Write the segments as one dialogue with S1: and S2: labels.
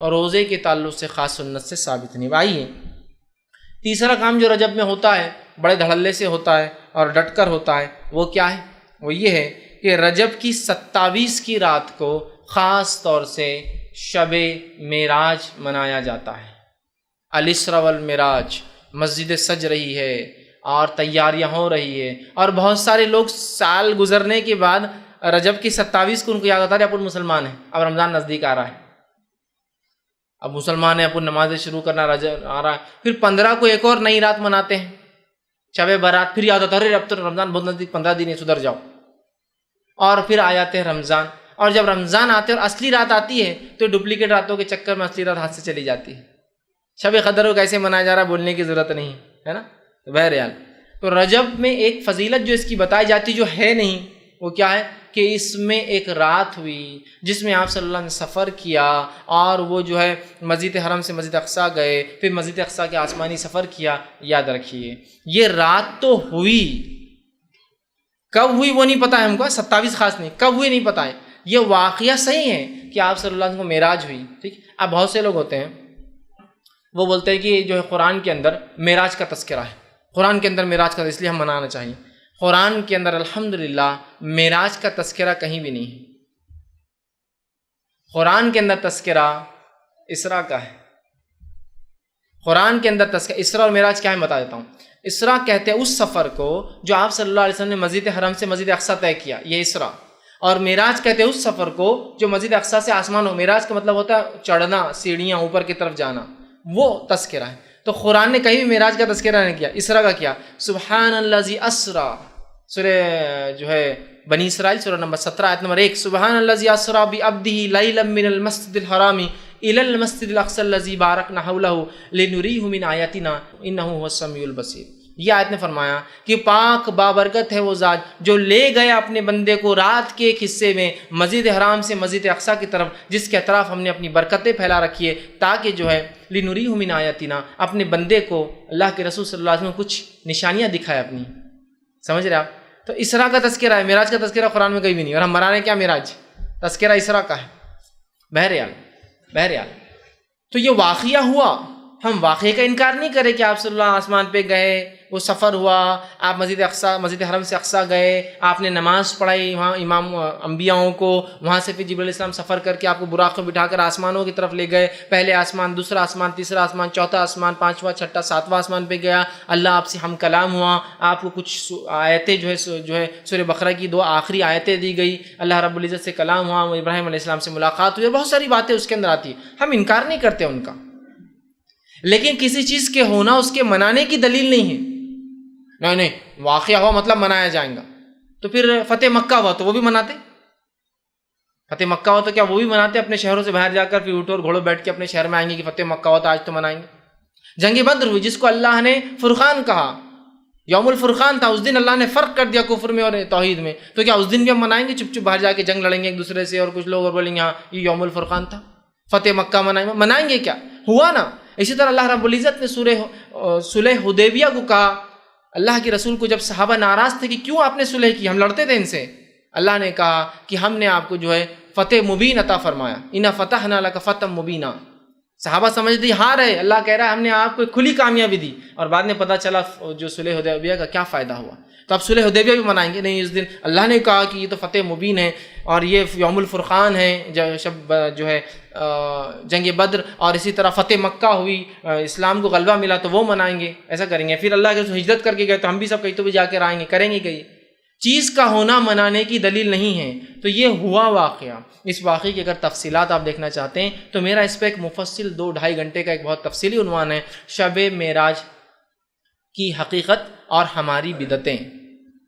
S1: اور روزے کے تعلق سے خاص سنت سے ثابت نہیں۔ آئیے تیسرا کام جو رجب میں ہوتا ہے، بڑے دھڑلے سے ہوتا ہے اور ڈٹ کر ہوتا ہے، وہ کیا ہے؟ وہ یہ ہے کہ رجب کی 27 کی رات کو خاص طور سے شب معراج منایا جاتا ہے۔ الاسراء والمعراج، مسجد سج رہی ہے اور تیاریاں ہو رہی ہے، اور بہت سارے لوگ سال گزرنے کے بعد رجب کی 27 کو ان کو یاد آتا ہے اپن مسلمان ہیں، اب رمضان نزدیک آ رہا ہے، اب مسلمان ہیں، اپن نمازیں شروع کرنا رجب آ رہا ہے، پھر 15 کو ایک اور نئی رات مناتے ہیں شب برات، پھر یاد آتا ہے ارے اب تو رمضان بہت نزدیک، 15 دن ہے، سدھر جاؤ، اور پھر آ جاتے ہیں رمضان، اور جب رمضان آتے اور اصلی رات آتی ہے تو ڈپلیکیٹ راتوں کے چکر میں اصلی رات ہاتھ سے چلی جاتی ہے۔ شب قدر کو کیسے منایا جا رہا ہے بولنے کی ضرورت نہیں ہے نا۔ بہرحال تو رجب میں ایک فضیلت جو اس کی بتائی جاتی جو ہے نہیں، وہ کیا ہے کہ اس میں ایک رات ہوئی جس میں آپ صلی اللہ علیہ وسلم نے سفر کیا، اور وہ جو ہے مسجد حرم سے مسجد اقصیٰ گئے، پھر مسجد اقصیٰ کے آسمانی سفر کیا۔ یاد رکھیے یہ رات تو ہوئی، کب ہوئی وہ نہیں پتہ ہے ہم کو، 27 خاص نہیں، کب ہوئی نہیں پتہ ہے، یہ واقعہ صحیح ہے کہ آپ صلی اللہ علیہ وسلم کو معراج ہوئی، ٹھیک۔ اب بہت سے لوگ ہوتے ہیں وہ بولتے ہیں کہ جو ہے قرآن کے اندر معراج کا تذکرہ ہے، قرآن کے اندر معراج کا، اس لیے ہم منانا چاہیے۔ قرآن کے اندر الحمدللہ معراج کا تذکرہ کہیں بھی نہیں ہے۔ قرآن کے اندر تذکرہ اسراء کا ہے، قرآن کے اندر تذکرہ اسراء اور معراج کیا ہے بتا دیتا ہوں۔ اسراء کہتے ہیں اس سفر کو جو آپ صلی اللہ علیہ وسلم نے مسجد حرم سے مسجد اقصیٰ طے کیا، یہ اسراء، اور معراج کہتے ہیں اس سفر کو جو مسجد اقصیٰ سے آسمان ہو۔ معراج کا مطلب ہوتا ہے چڑھنا، سیڑھیاں اوپر کی طرف جانا، وہ تذکرہ ہے۔ تو قرآن نے کہیں بھی معراج کا تذکرہ نہیں کیا، اسراء کا کیا۔ سبحان الذی اسریٰ، سورہ جو ہے بنی اسرائیل سورہ نمبر 17 آیت نمبر 1، سبحان الذی اسریٰ بعبدہ لیلا من المسجد الحرام الی المسجد الاقصی الذی بارکنا حولہ لنریہ من آیاتنا انہ هو السمیع البصیر۔ یہ آیت نے فرمایا کہ پاک بابرکت ہے وہ ذات جو لے گیا اپنے بندے کو رات کے ایک حصے میں مسجد حرام سے مسجد اقصیٰ کی طرف، جس کے اطراف ہم نے اپنی برکتیں پھیلا رکھی ہے، تاکہ جو ہے لنریہ من آیاتنا، اپنے بندے کو اللہ کے رسول صلی اللہ علیہ وسلم کچھ نشانیاں دکھائے اپنی، سمجھ رہے آپ؟ تو اسراء کا تذکرہ ہے، معراج کا تذکرہ قرآن میں کہیں بھی نہیں، اور ہم منا رہے ہیں کیا معراج، تذکرہ اسراء کا ہے۔ بہرحال تو یہ واقعہ ہوا، ہم واقعے کا انکار نہیں کریں کہ آپ صلی اللہ علیہ آسمان پہ گئے، وہ سفر ہوا، آپ مسجد حرم سے اقصیٰ گئے، آپ نے نماز پڑھائی وہاں امام انبیاؤں کو، وہاں سے پھر جبرائیل علیہ السلام سفر کر کے آپ کو براق میں بٹھا کر آسمانوں کی طرف لے گئے، پہلے آسمان، دوسرا آسمان، تیسرا آسمان، چوتھا آسمان، پانچواں، چھٹا، ساتواں آسمان پہ گیا، اللہ آپ سے ہم کلام ہوا، آپ کو کچھ آیتیں جو ہے سورہ بقرہ کی 2 آخری آیتیں دی گئی، اللہ رب العزت سے کلام ہوا، ابراہیم علیہ السلام سے ملاقات ہوئی، بہت ساری باتیں اس کے اندر آتی ہیں، ہم انکار نہیں کرتے ان کا، لیکن کسی چیز کے ہونا اس کے منانے کی دلیل نہیں ہے۔ نہیں واقعہ ہوا مطلب منایا جائیں گا، تو پھر فتح مکہ ہوا تو وہ بھی مناتے، فتح مکہ ہوا تو کیا وہ بھی مناتے، اپنے شہروں سے باہر جا کر پھر اونٹ اور گھوڑوں بیٹھ کے اپنے شہر میں آئیں گے کہ فتح مکہ ہوا تو آج تو منائیں گے۔ جنگ بدر ہوئی جس کو اللہ نے فرقان کہا، یوم الفرقان تھا، اس دن اللہ نے فرق کر دیا کفر میں اور توحید میں، تو کیا اس دن بھی ہم منائیں گے، چپ باہر جا کے جنگ لڑیں گے ایک دوسرے سے، اور کچھ لوگ اور بولیں گے ہاں یہ یوم الفرقان تھا، فتح مکہ منائیں گے کیا؟ ہوا نا۔ اسی طرح اللہ رب العزت نے صلح حدیبیہ کو کہا، اللہ کے رسول کو جب صحابہ ناراض تھے کہ کیوں آپ نے صلح کی، ہم لڑتے تھے ان سے، اللہ نے کہا کہ ہم نے آپ کو جو ہے فتح مبین عطا فرمایا، انا فتحنا لک فتحا مبینا۔ صحابہ سمجھتے ہار ہے، اللہ کہہ رہا ہے ہم نے آپ کو کھلی کامیابی دی، اور بعد میں پتہ چلا جو صلح حدیبیہ کا کیا فائدہ ہوا، تو اب صلح حدیبیہ بھی منائیں گے نہیں، اس دن اللہ نے کہا کہ یہ تو فتح مبین ہے، اور یہ یوم الفرقان ہے، شب جو ہے جنگ بدر، اور اسی طرح فتح مکہ ہوئی، اسلام کو غلبہ ملا تو وہ منائیں گے، ایسا کریں گے۔ پھر اللہ کے ہجرت کر کے گئے تو ہم بھی سب کہیں تو بھی جا کے آئیں گے، کریں گے کہیں، چیز کا ہونا منانے کی دلیل نہیں ہے۔ تو یہ ہوا واقعہ، اس واقعے کی اگر تفصیلات آپ دیکھنا چاہتے ہیں تو میرا اس پہ ایک مفصل 2-2.5 گھنٹے کا ایک بہت تفصیلی عنوان ہے، شب معراج کی حقیقت اور ہماری بدعتیں،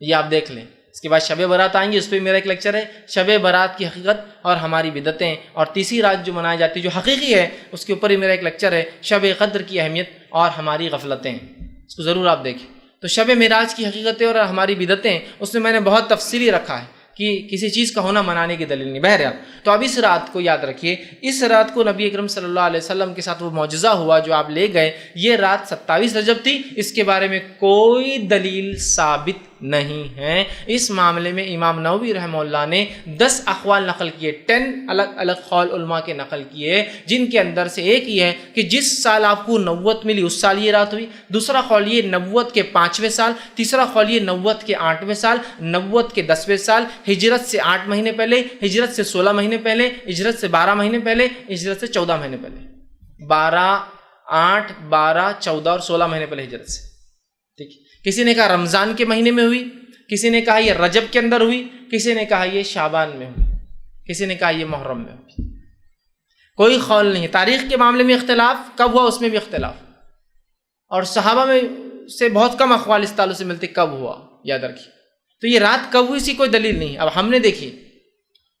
S1: یہ آپ دیکھ لیں۔ اس کے بعد شب برات آئیں گی، اس پہ میرا ایک لیکچر ہے، شب برات کی حقیقت اور ہماری بدعتیں، اور تیسری رات جو منائی جاتی ہے جو حقیقی ہے اس کے اوپر ہی میرا ایک لیکچر ہے، شب قدر کی اہمیت اور ہماری غفلتیں، اس کو ضرور آپ دیکھیں۔ تو شب معراج کی حقیقتیں اور ہماری بدعتیں، اس میں نے بہت تفصیلی رکھا ہے کہ کسی چیز کا ہونا منانے کی دلیل نہیں۔ بہرحال تو اب اس رات کو یاد رکھیے، اس رات کو نبی اکرم صلی اللہ علیہ وسلم کے ساتھ وہ معجزہ ہوا جو آپ لے گئے، یہ رات 27 رجب تھی، اس کے بارے میں کوئی دلیل ثابت نہیں ہیں۔ اس معاملے میں امام نووی رحمہ اللہ نے 10 اقوال نقل کیے، 10 الگ الگ قول علماء کے نقل کیے، جن کے اندر سے ایک یہ ہے کہ جس سال آپ کو نبوت ملی اس سال یہ رات ہوئی، دوسرا قول یہ نبوت کے 5ویں سال، تیسرا قول یہ نبوت کے 8ویں سال، نبوت کے 10ویں سال، ہجرت سے 8 مہینے پہلے، ہجرت سے 16 مہینے پہلے، ہجرت سے 12 مہینے پہلے، ہجرت سے 14 مہینے پہلے، 8 12 14 اور 16 مہینے پہلے ہجرت سے، ٹھیک۔ کسی نے کہا رمضان کے مہینے میں ہوئی، کسی نے کہا یہ رجب کے اندر ہوئی، کسی نے کہا یہ شعبان میں ہوئی، کسی نے کہا یہ محرم میں ہوئی، کوئی قول نہیں۔ تاریخ کے معاملے میں اختلاف، کب ہوا اس میں بھی اختلاف، اور صحابہ میں سے بہت کم اقوال اس تعلق سے ملتے کب ہوا، یاد رکھیے۔ تو یہ رات کب ہوئی اس کی کوئی دلیل نہیں۔ اب ہم نے دیکھی،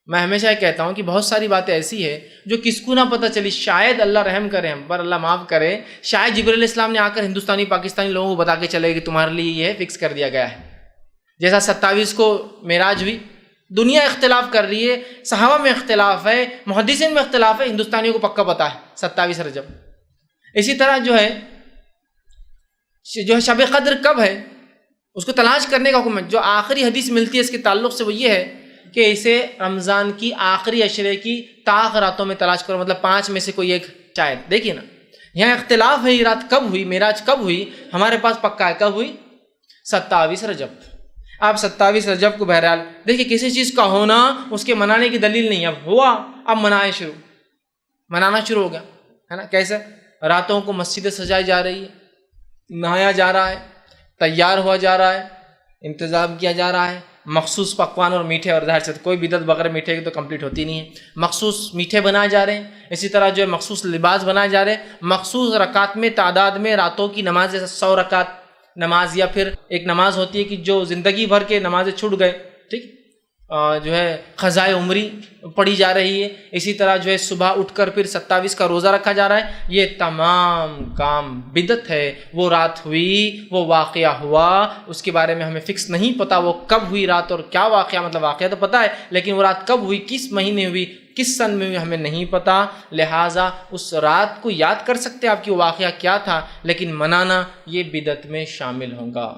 S1: میں ہمیشہ یہ کہتا ہوں کہ بہت ساری باتیں ایسی ہے جو کس کو نہ پتہ چلی، شاید اللہ رحم کرے ہم پر، اللہ معاف کرے، شاید جبرائیل علیہ السلام نے آ کر ہندوستانی پاکستانی لوگوں کو بتا کے چلے کہ تمہارے لیے یہ فکس کر دیا گیا ہے۔ جیسا 27 کو معراج ہوئی، دنیا اختلاف کر رہی ہے، صحابہ میں اختلاف ہے، محدثین میں اختلاف ہے، ہندوستانیوں کو پکا پتہ ہے 27 رجب۔ اسی طرح جو ہے شب قدر کب ہے اس کو تلاش کرنے کا حکم ہے۔ جو آخری حدیث ملتی ہے اس کے تعلق سے وہ یہ ہے کہ اسے رمضان کی آخری عشرے کی طاق راتوں میں تلاش کرو، مطلب 5 میں سے کوئی ایک شاید۔ دیکھیے نا، یہاں اختلاف ہے، یہ رات کب ہوئی، معراج کب ہوئی، ہمارے پاس پکا ہے کب ہوئی، 27 رجب۔ اب 27 رجب کو بہرحال دیکھیے کسی چیز کا ہونا اس کے منانے کی دلیل نہیں، اب ہوا اب منانا شروع ہو گیا ہے نا۔ کیسے؟ راتوں کو مسجدیں سجائی جا رہی ہے، نہایا جا رہا ہے، تیار ہوا جا رہا ہے، انتظام کیا جا رہا ہے، مخصوص پکوان اور میٹھے، اور ظاہر سے کوئی بدعت بغیر میٹھے کی تو کمپلیٹ ہوتی نہیں ہے، مخصوص میٹھے بنائے جا رہے ہیں، اسی طرح جو ہے مخصوص لباس بنائے جا رہے ہیں، مخصوص رکعت میں تعداد میں راتوں کی نماز، جیسے 100 رکعت نماز، یا پھر ایک نماز ہوتی ہے کہ جو زندگی بھر کے نمازیں چھوٹ گئے، ٹھیک، جو ہے قضائے عمری پڑھی جا رہی ہے، اسی طرح جو ہے صبح اٹھ کر پھر 27 کا روزہ رکھا جا رہا ہے۔ یہ تمام کام بدعت ہے۔ وہ رات ہوئی، وہ واقعہ ہوا، اس کے بارے میں ہمیں فکس نہیں پتہ وہ کب ہوئی رات اور کیا واقعہ، مطلب واقعہ تو پتہ ہے لیکن وہ رات کب ہوئی، کس مہینے ہوئی، کس سن میں ہوئی، ہمیں نہیں پتہ۔ لہٰذا اس رات کو یاد کر سکتے آپ کہ وہ واقعہ کیا تھا، لیکن منانا یہ بدعت میں شامل ہوگا۔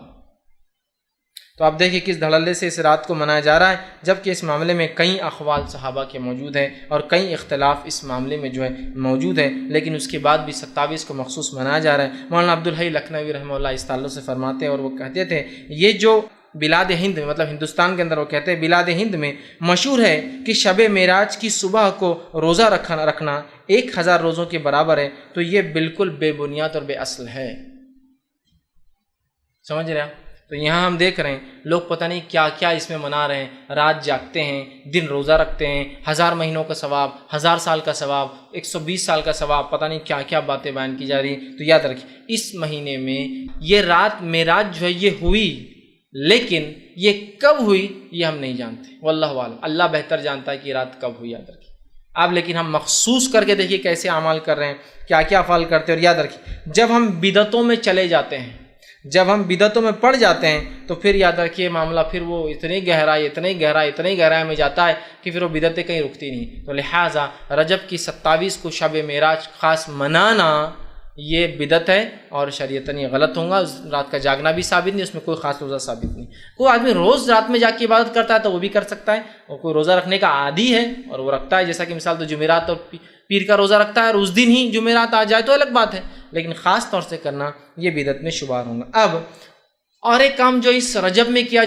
S1: تو آپ دیکھیں کس دھڑلے سے اس رات کو منایا جا رہا ہے، جبکہ اس معاملے میں کئی اقوال صحابہ کے موجود ہیں اور کئی اختلاف اس معاملے میں جو ہے موجود ہے، لیکن اس کے بعد بھی 27 کو مخصوص منایا جا رہا ہے۔ مولانا عبدالحی لکھنوی رحمہ اللہ اس تعلق سے فرماتے ہیں، اور وہ کہتے تھے یہ جو بلاد ہند میں، مطلب ہندوستان کے اندر، وہ کہتے ہیں بلاد ہند میں مشہور ہے کہ شب معراج کی صبح کو روزہ رکھنا 1000 روزوں کے برابر ہے، تو یہ بالکل بے بنیاد اور بے اصل ہے۔ سمجھ رہے ہیں؟ تو یہاں ہم دیکھ رہے ہیں لوگ پتہ نہیں کیا کیا اس میں منا رہے ہیں، رات جاگتے ہیں، دن روزہ رکھتے ہیں، 1000 مہینوں کا ثواب، 1000 سال کا ثواب، 120 سال کا ثواب، پتہ نہیں کیا کیا باتیں بیان کی جا رہی ہیں۔ تو یاد رکھیں اس مہینے میں یہ رات معراج جو ہے یہ ہوئی، لیکن یہ کب ہوئی یہ ہم نہیں جانتے، واللہ عالم، اللہ بہتر جانتا ہے کہ یہ رات کب ہوئی۔ یاد رکھیں اب، لیکن ہم مخصوص کر کے دیکھیے کیسے اعمال کر رہے ہیں، کیا کیا افعال کرتے ہیں۔ اور یاد رکھیں جب ہم بدعتوں میں چلے جاتے ہیں، جب ہم بدعتوں میں پڑ جاتے ہیں تو پھر یاد رکھیے معاملہ پھر وہ اتنی گہرائی میں جاتا ہے کہ پھر وہ بدعتیں کہیں رکتی نہیں۔ تو لہٰذا رجب کی 27 کو شب معراج خاص منانا یہ بدعت ہے اور شریعتاً یہ غلط ہوگا۔ اس رات کا جاگنا بھی ثابت نہیں، اس میں کوئی خاص روزہ ثابت نہیں۔ کوئی آدمی روز رات میں جاگ کے عبادت کرتا ہے تو وہ بھی کر سکتا ہے، اور کوئی روزہ رکھنے کا عادی ہے اور وہ رکھتا ہے، جیسا کہ مثال تو جمعرات اور پیر کا روزہ رکھتا ہے اور اس دن ہی جمعرات آ جائے تو الگ بات ہے، لیکن خاص طور سے کرنا یہ بدعت میں شمار ہوگا۔ اب اور ایک کام جو اس رجب میں کیا